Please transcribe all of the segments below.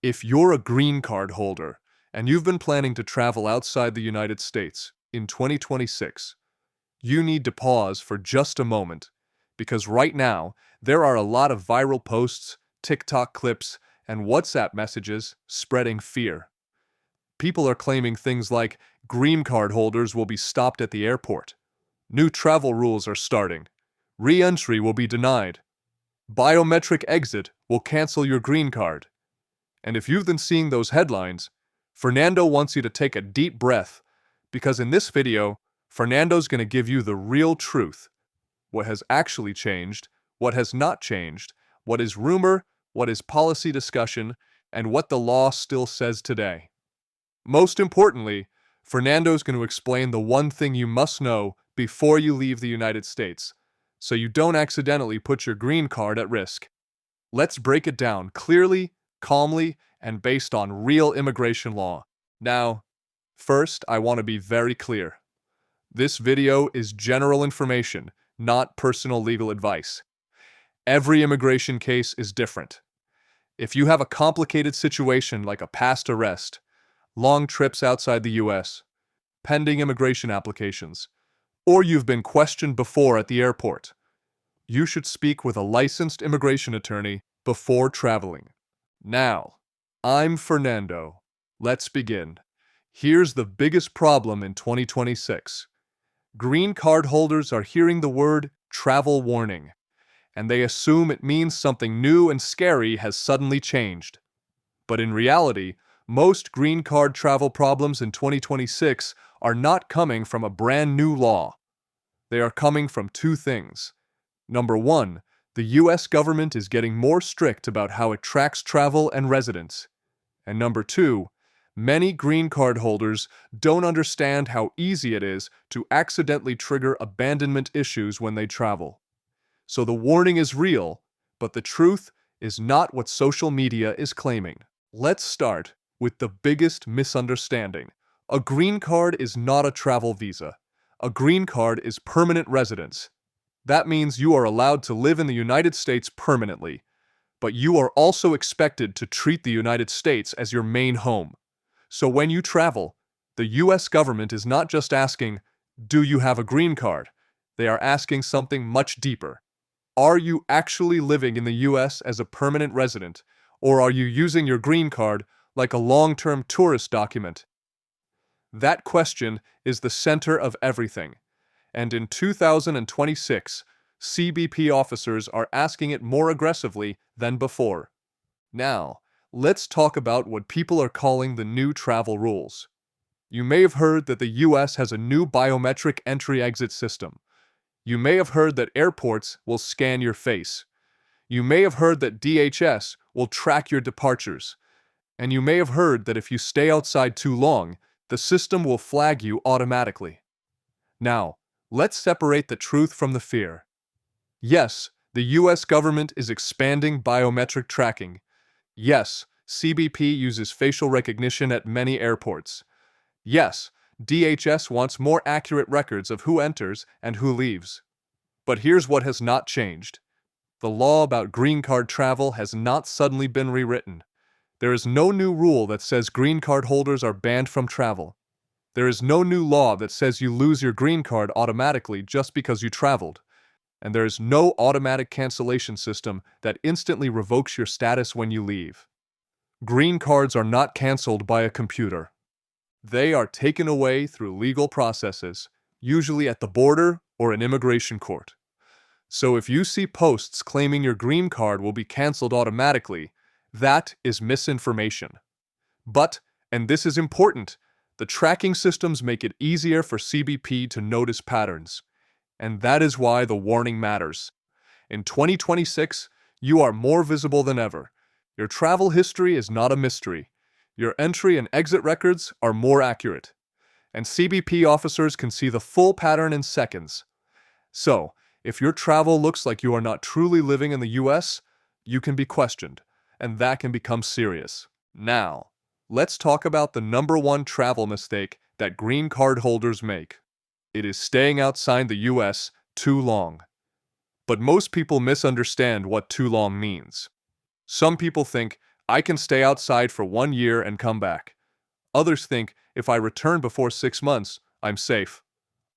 If you're a green card holder and you've been planning to travel outside the United States in 2026, you need to pause for just a moment because right now there are a lot of viral posts, TikTok clips, and WhatsApp messages spreading fear. People are claiming things like green card holders will be stopped at the airport, new travel rules are starting, re-entry will be denied, biometric exit will cancel your green card. And if you've been seeing those headlines, Fernando wants you to take a deep breath because in this video, Fernando's going to give you the real truth. What has actually changed, what has not changed, what is rumor, what is policy discussion, and what the law still says today. Most importantly, Fernando's going to explain the one thing you must know before you leave the United States, so you don't accidentally put your green card at risk. Let's break it down clearly, calmly, and based on real immigration law. Now, first, I want to be very clear. This video is general information, not personal legal advice. Every immigration case is different. If you have a complicated situation like a past arrest, long trips outside the US, pending immigration applications, or you've been questioned before at the airport, you should speak with a licensed immigration attorney before traveling. Now, I'm Fernando. Let's begin. Here's the biggest problem in 2026. Green card holders are hearing the word travel warning, and they assume it means something new and scary has suddenly changed. But in reality, most green card travel problems in 2026 are not coming from a brand new law. They are coming from two things. Number one, the US government is getting more strict about how it tracks travel and residence. And number two, many green card holders don't understand how easy it is to accidentally trigger abandonment issues when they travel. So the warning is real, but the truth is not what social media is claiming. Let's start with the biggest misunderstanding. A green card is not a travel visa. A green card is permanent residence. That means you are allowed to live in the United States permanently, but you are also expected to treat the United States as your main home. So when you travel, the US government is not just asking, do you have a green card? They are asking something much deeper. Are you actually living in the US as a permanent resident, or are you using your green card like a long-term tourist document? That question is the center of everything. And in 2026, CBP officers are asking it more aggressively than before. Now, let's talk about what people are calling the new travel rules. You may have heard that the US has a new biometric entry-exit system. You may have heard that airports will scan your face. You may have heard that DHS will track your departures. And you may have heard that if you stay outside too long, the system will flag you automatically. Now, let's separate the truth from the fear. Yes, the US government is expanding biometric tracking. Yes, CBP uses facial recognition at many airports. Yes, DHS wants more accurate records of who enters and who leaves. But here's what has not changed. The law about green card travel has not suddenly been rewritten. There is no new rule that says green card holders are banned from travel. There is no new law that says you lose your green card automatically just because you traveled. And there is no automatic cancellation system that instantly revokes your status when you leave. Green cards are not canceled by a computer. They are taken away through legal processes, usually at the border or an immigration court. So if you see posts claiming your green card will be canceled automatically, that is misinformation. But, and this is important, the tracking systems make it easier for CBP to notice patterns. And that is why the warning matters. In 2026, you are more visible than ever. Your travel history is not a mystery. Your entry and exit records are more accurate. And CBP officers can see the full pattern in seconds. So, if your travel looks like you are not truly living in the US, you can be questioned, and that can become serious. Now, let's talk about the number one travel mistake that green card holders make. It is staying outside the US too long. But most people misunderstand what too long means. Some people think, I can stay outside for 1 year and come back. Others think if I return before 6 months, I'm safe.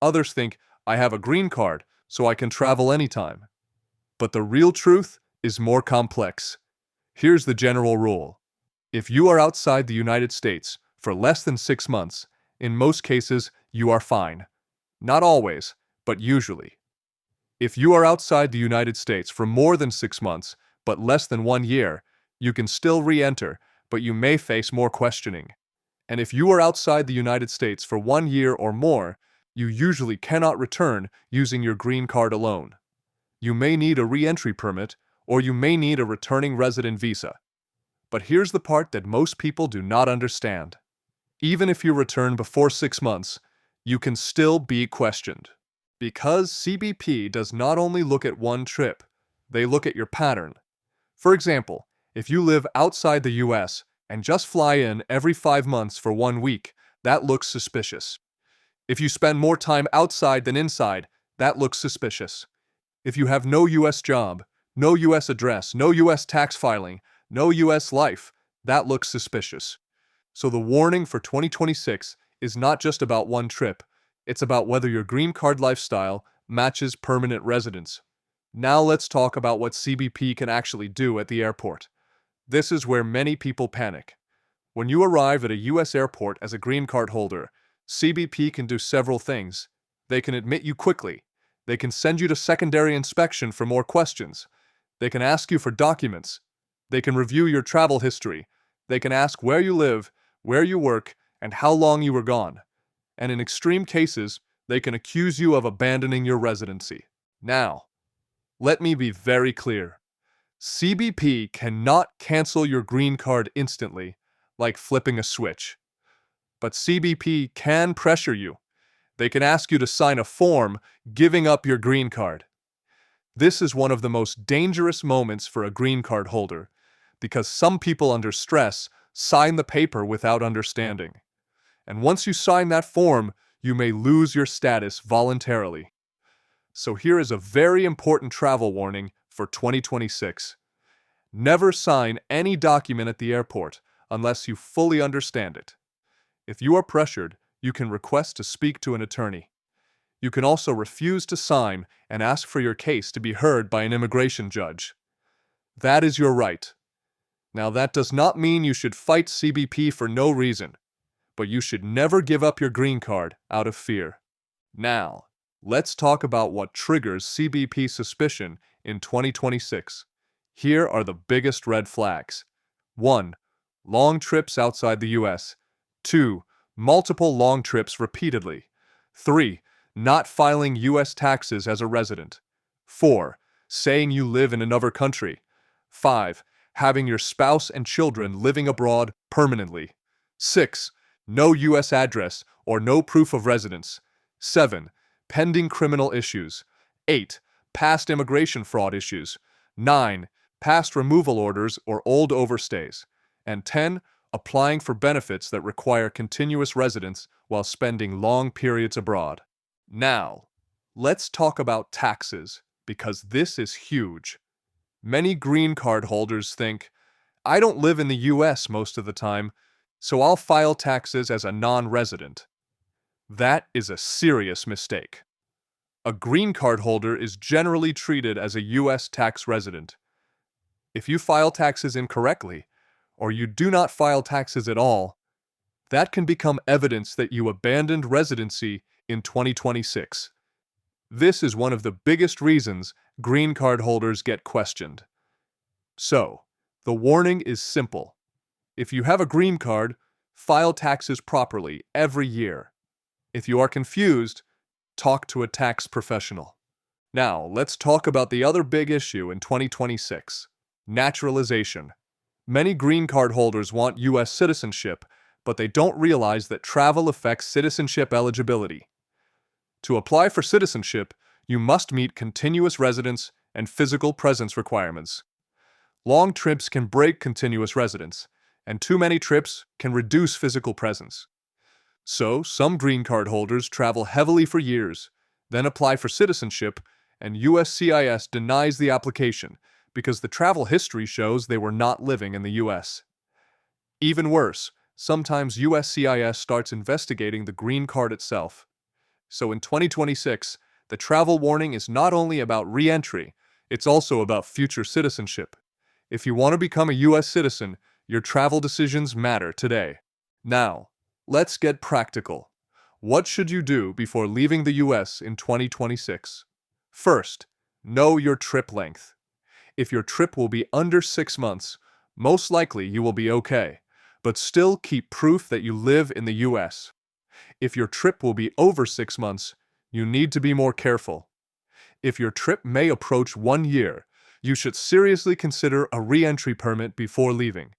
Others think I have a green card, so I can travel anytime. But the real truth is more complex. Here's the general rule. If you are outside the United States for less than 6 months, in most cases, you are fine. Not always, but usually. If you are outside the United States for more than 6 months, but less than 1 year, you can still re-enter, but you may face more questioning. And if you are outside the United States for 1 year or more, you usually cannot return using your green card alone. You may need a re-entry permit, or you may need a returning resident visa. But here's the part that most people do not understand. Even if you return before 6 months, you can still be questioned. Because CBP does not only look at one trip, they look at your pattern. For example, if you live outside the US and just fly in every 5 months for 1 week, that looks suspicious. If you spend more time outside than inside, that looks suspicious. If you have no US job, no US address, no US tax filing, no US life, that looks suspicious. So the warning for 2026 is not just about one trip, it's about whether your green card lifestyle matches permanent residence. Now let's talk about what CBP can actually do at the airport. This is where many people panic. When you arrive at a US airport as a green card holder, CBP can do several things. They can admit you quickly. They can send you to secondary inspection for more questions. They can ask you for documents. They can review your travel history. They can ask where you live, where you work, and how long you were gone. And in extreme cases, they can accuse you of abandoning your residency. Now, let me be very clear. CBP cannot cancel your green card instantly, like flipping a switch. But CBP can pressure you. They can ask you to sign a form giving up your green card. This is one of the most dangerous moments for a green card holder, because some people under stress sign the paper without understanding. And once you sign that form, you may lose your status voluntarily. So here is a very important travel warning for 2026. Never sign any document at the airport unless you fully understand it. If you are pressured, you can request to speak to an attorney. You can also refuse to sign and ask for your case to be heard by an immigration judge. That is your right. Now, that does not mean you should fight CBP for no reason, but you should never give up your green card out of fear. Now, let's talk about what triggers CBP suspicion in 2026. Here are the biggest red flags. 1. Long trips outside the US. 2. Multiple long trips repeatedly. 3. Not filing US taxes as a resident. 4. Saying you live in another country. 5. Having your spouse and children living abroad permanently. 6. No US address or no proof of residence. 7. Pending criminal issues. 8. Past immigration fraud issues. 9. Past removal orders or old overstays. And 10. Applying for benefits that require continuous residence while spending long periods abroad. Now, let's talk about taxes, because this is huge. Many green card holders think, I don't live in the US most of the time, so I'll file taxes as a non-resident. That is a serious mistake. A green card holder is generally treated as a US tax resident. If you file taxes incorrectly, or you do not file taxes at all, that can become evidence that you abandoned residency in 2026. This is one of the biggest reasons green card holders get questioned. So, the warning is simple. If you have a green card, file taxes properly every year. If you are confused, talk to a tax professional. Now, let's talk about the other big issue in 2026: naturalization. Many green card holders want US citizenship, but they don't realize that travel affects citizenship eligibility. To apply for citizenship, you must meet continuous residence and physical presence requirements. Long trips can break continuous residence, and too many trips can reduce physical presence. So, some green card holders travel heavily for years, then apply for citizenship, and USCIS denies the application because the travel history shows they were not living in the US. Even worse, sometimes USCIS starts investigating the green card itself. So in 2026, the travel warning is not only about re-entry, it's also about future citizenship. If you want to become a US citizen, your travel decisions matter today. Now, let's get practical. What should you do before leaving the US in 2026? First, know your trip length. If your trip will be under 6 months, most likely you will be okay, but still keep proof that you live in the US. If your trip will be over 6 months, you need to be more careful. If your trip may approach 1 year, you should seriously consider a re-entry permit before leaving.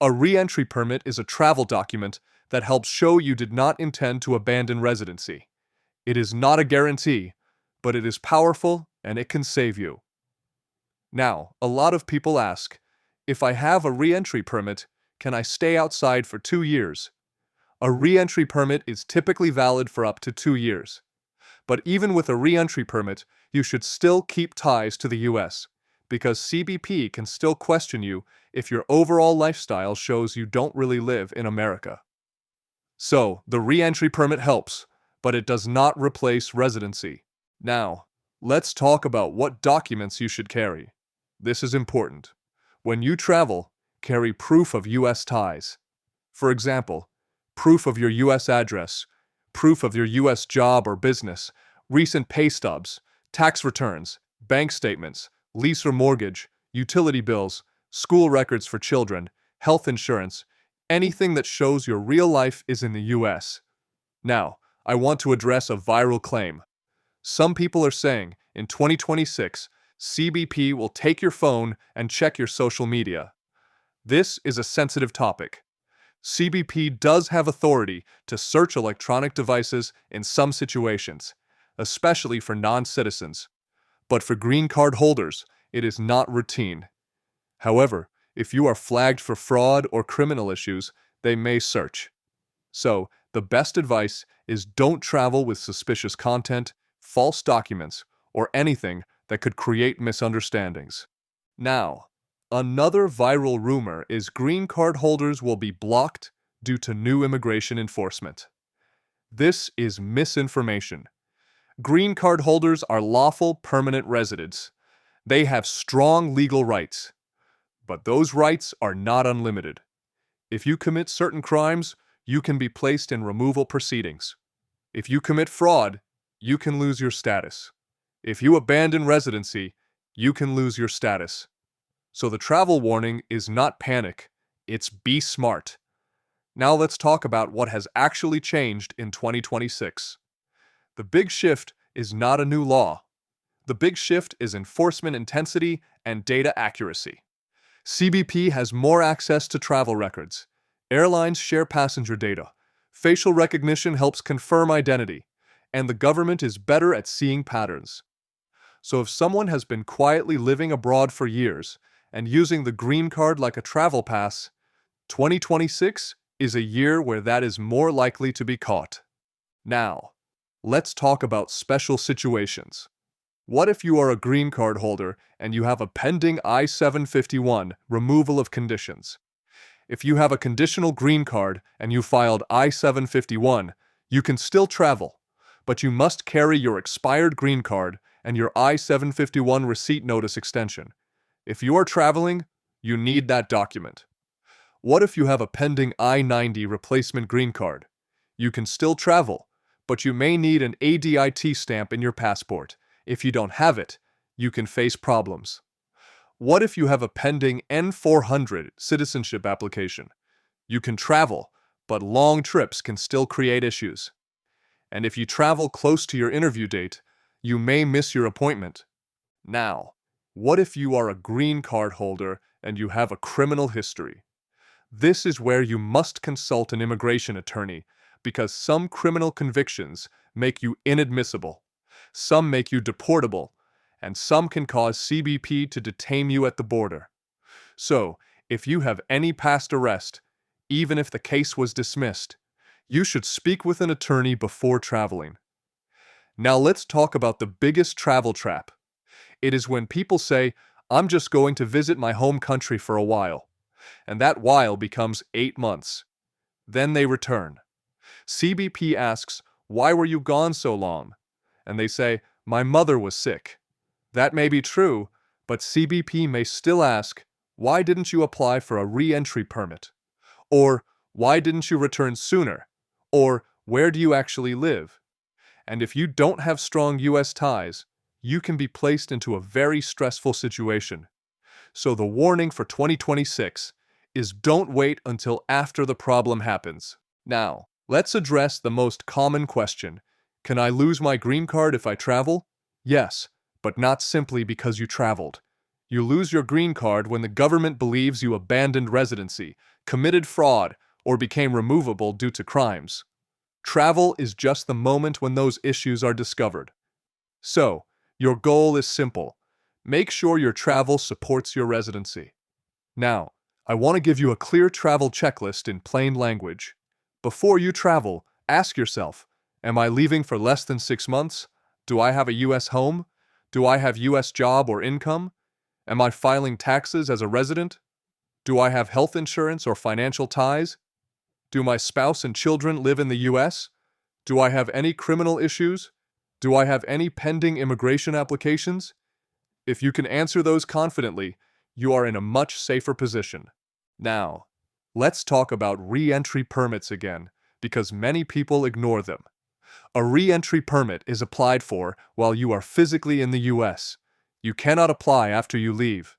A re-entry permit is a travel document that helps show you did not intend to abandon residency. It is not a guarantee, but it is powerful and it can save you. Now, a lot of people ask, if I have a re-entry permit, can I stay outside for 2 years? A re-entry permit is typically valid for up to 2 years. But even with a re-entry permit, you should still keep ties to the US, because CBP can still question you if your overall lifestyle shows you don't really live in America. So, the re-entry permit helps, but it does not replace residency. Now, let's talk about what documents you should carry. This is important. When you travel, carry proof of US ties. For example, proof of your US address, proof of your US job or business, recent pay stubs, tax returns, bank statements, lease or mortgage, utility bills, school records for children, health insurance, anything that shows your real life is in the US. Now, I want to address a viral claim. Some people are saying, in 2026, CBP will take your phone and check your social media. This is a sensitive topic. CBP does have authority to search electronic devices in some situations, especially for non-citizens. But for green card holders, it is not routine. However, if you are flagged for fraud or criminal issues, they may search. So, the best advice is don't travel with suspicious content, false documents, or anything that could create misunderstandings. Now, another viral rumor is green card holders will be blocked due to new immigration enforcement. This is misinformation. Green card holders are lawful permanent residents. They have strong legal rights. But those rights are not unlimited. If you commit certain crimes, you can be placed in removal proceedings. If you commit fraud, you can lose your status. If you abandon residency, you can lose your status. So the travel warning is not panic, it's be smart. Now let's talk about what has actually changed in 2026. The big shift is not a new law. The big shift is enforcement intensity and data accuracy. CBP has more access to travel records. Airlines share passenger data. Facial recognition helps confirm identity. And the government is better at seeing patterns. So if someone has been quietly living abroad for years and using the green card like a travel pass, 2026 is a year where that is more likely to be caught. Now, let's talk about special situations. What if you are a green card holder and you have a pending I-751 removal of conditions? If you have a conditional green card and you filed I-751, you can still travel, but you must carry your expired green card and your I-751 receipt notice extension. If you are traveling, you need that document. What if you have a pending I-90 replacement green card? You can still travel, but you may need an ADIT stamp in your passport. If you don't have it, you can face problems. What if you have a pending N400 citizenship application? You can travel, but long trips can still create issues. And if you travel close to your interview date, you may miss your appointment. Now, what if you are a green card holder and you have a criminal history? This is where you must consult an immigration attorney because some criminal convictions make you inadmissible, some make you deportable, and some can cause CBP to detain you at the border. So, if you have any past arrest, even if the case was dismissed, you should speak with an attorney before traveling. Now let's talk about the biggest travel trap. It is when people say, I'm just going to visit my home country for a while. And that while becomes 8 months. Then they return. CBP asks, why were you gone so long? And they say, my mother was sick. That may be true, but CBP may still ask, why didn't you apply for a re-entry permit? Or, why didn't you return sooner? Or, where do you actually live? And if you don't have strong U.S. ties, you can be placed into a very stressful situation. So the warning for 2026 is don't wait until after the problem happens. Now, let's address the most common question. Can I lose my green card if I travel? Yes, but not simply because you traveled. You lose your green card when the government believes you abandoned residency, committed fraud, or became removable due to crimes. Travel is just the moment when those issues are discovered. So, your goal is simple. Make sure your travel supports your residency. Now, I want to give you a clear travel checklist in plain language. Before you travel, ask yourself, am I leaving for less than 6 months? Do I have a U.S. home? Do I have U.S. job or income? Am I filing taxes as a resident? Do I have health insurance or financial ties? Do my spouse and children live in the U.S.? Do I have any criminal issues? Do I have any pending immigration applications? If you can answer those confidently, you are in a much safer position. Now, let's talk about re-entry permits again, because many people ignore them. A re-entry permit is applied for while you are physically in the U.S. You cannot apply after you leave.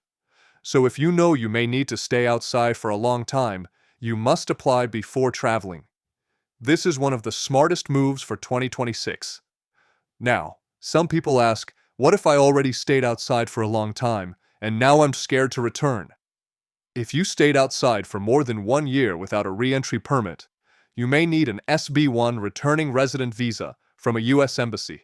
So if you know you may need to stay outside for a long time, you must apply before traveling. This is one of the smartest moves for 2026. Now, some people ask, what if I already stayed outside for a long time, and now I'm scared to return? If you stayed outside for more than 1 year without a re-entry permit, you may need an SB1 returning resident visa from a U.S. embassy.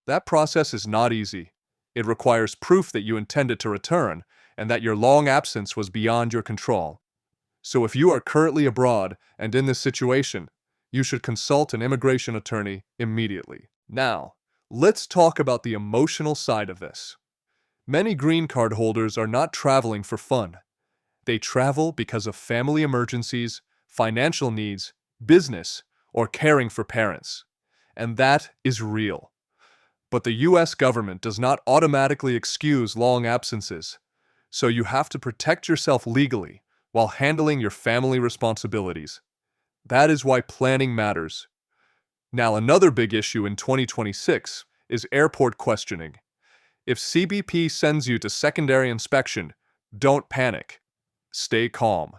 That process is not easy. It requires proof that you intended to return and that your long absence was beyond your control. So if you are currently abroad and in this situation, you should consult an immigration attorney immediately. Now, let's talk about the emotional side of this. Many green card holders are not traveling for fun. They travel because of family emergencies, financial needs, business, or caring for parents. And that is real. But the U.S. government does not automatically excuse long absences, so you have to protect yourself legally while handling your family responsibilities. That is why planning matters. Now, another big issue in 2026 is airport questioning. If CBP sends you to secondary inspection, don't panic. Stay calm.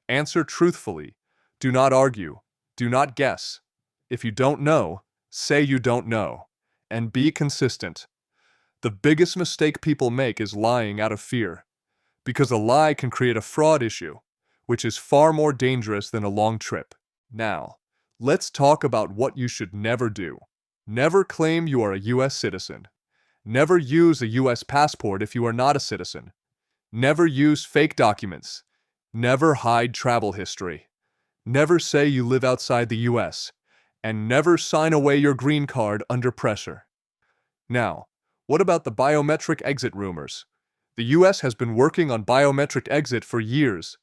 Answer truthfully. Do not argue. Do not guess. If you don't know, say you don't know. And be consistent. The biggest mistake people make is lying out of fear, because a lie can create a fraud issue, which is far more dangerous than a long trip. Now, let's talk about what you should never do. Never claim you are a U.S. citizen. Never use a U.S. passport if you are not a citizen. Never use fake documents. Never hide travel history. Never say you live outside the U.S. And never sign away your green card under pressure. Now, what about the biometric exit rumors? The U.S. has been working on biometric exit for years.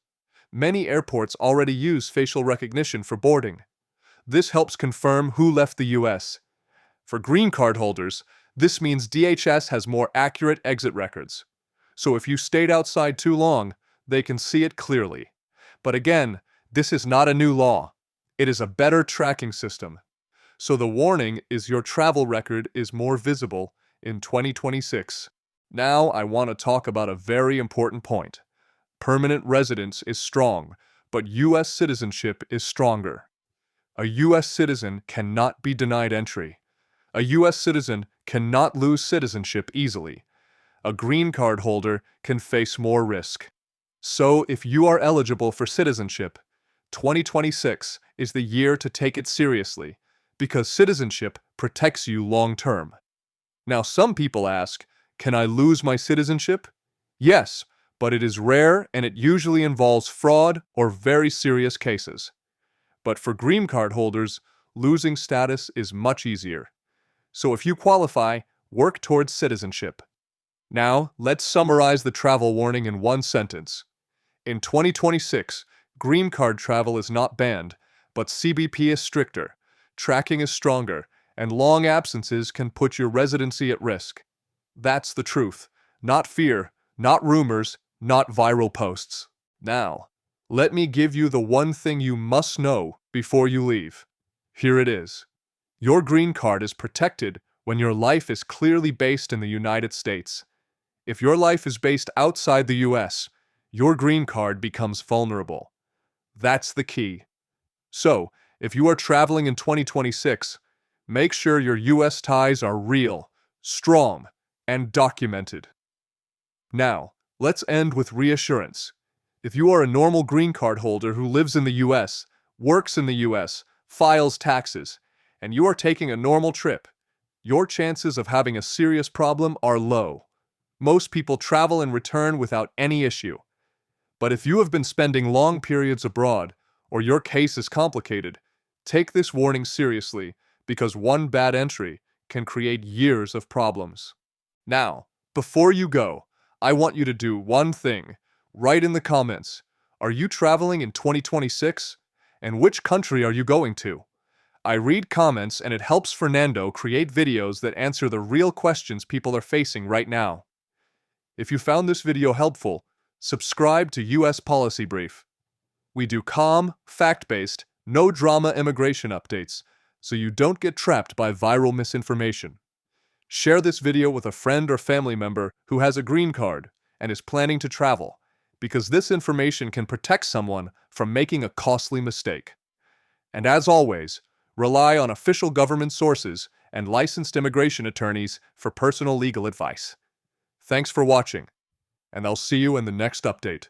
Many airports already use facial recognition for boarding. This helps confirm who left the U.S. For green card holders, this means DHS has more accurate exit records. So if you stayed outside too long, they can see it clearly. But again, this is not a new law. It is a better tracking system. So the warning is your travel record is more visible in 2026. Now I want to talk about a very important point. Permanent residence is strong, but U.S. citizenship is stronger. A U.S. citizen cannot be denied entry. A U.S. citizen cannot lose citizenship easily. A green card holder can face more risk. So if you are eligible for citizenship, 2026 is the year to take it seriously, because citizenship protects you long-term. Now some people ask, can I lose my citizenship? Yes, but it is rare and it usually involves fraud or very serious cases. But for green card holders, losing status is much easier. So if you qualify, work towards citizenship. Now, let's summarize the travel warning in one sentence. In 2026, green card travel is not banned, but CBP is stricter, tracking is stronger, and long absences can put your residency at risk. That's the truth. Not fear, not rumors, not viral posts. Now, let me give you the one thing you must know before you leave. Here it is. Your green card is protected when your life is clearly based in the United States. If your life is based outside the US, your green card becomes vulnerable. That's the key. So, if you are traveling in 2026, make sure your US ties are real, strong, and documented. Now, let's end with reassurance. If you are a normal green card holder who lives in the US, works in the US, files taxes, and you are taking a normal trip, your chances of having a serious problem are low. Most people travel and return without any issue. But if you have been spending long periods abroad, or your case is complicated, take this warning seriously, because one bad entry can create years of problems. Now, before you go, I want you to do one thing. Write in the comments, are you traveling in 2026? And which country are you going to? I read comments and it helps Fernando create videos that answer the real questions people are facing right now. If you found this video helpful, subscribe to US Policy Brief. We do calm, fact-based, no-drama immigration updates, so you don't get trapped by viral misinformation. Share this video with a friend or family member who has a green card and is planning to travel, because this information can protect someone from making a costly mistake. And as always, rely on official government sources and licensed immigration attorneys for personal legal advice. Thanks for watching, and I'll see you in the next update.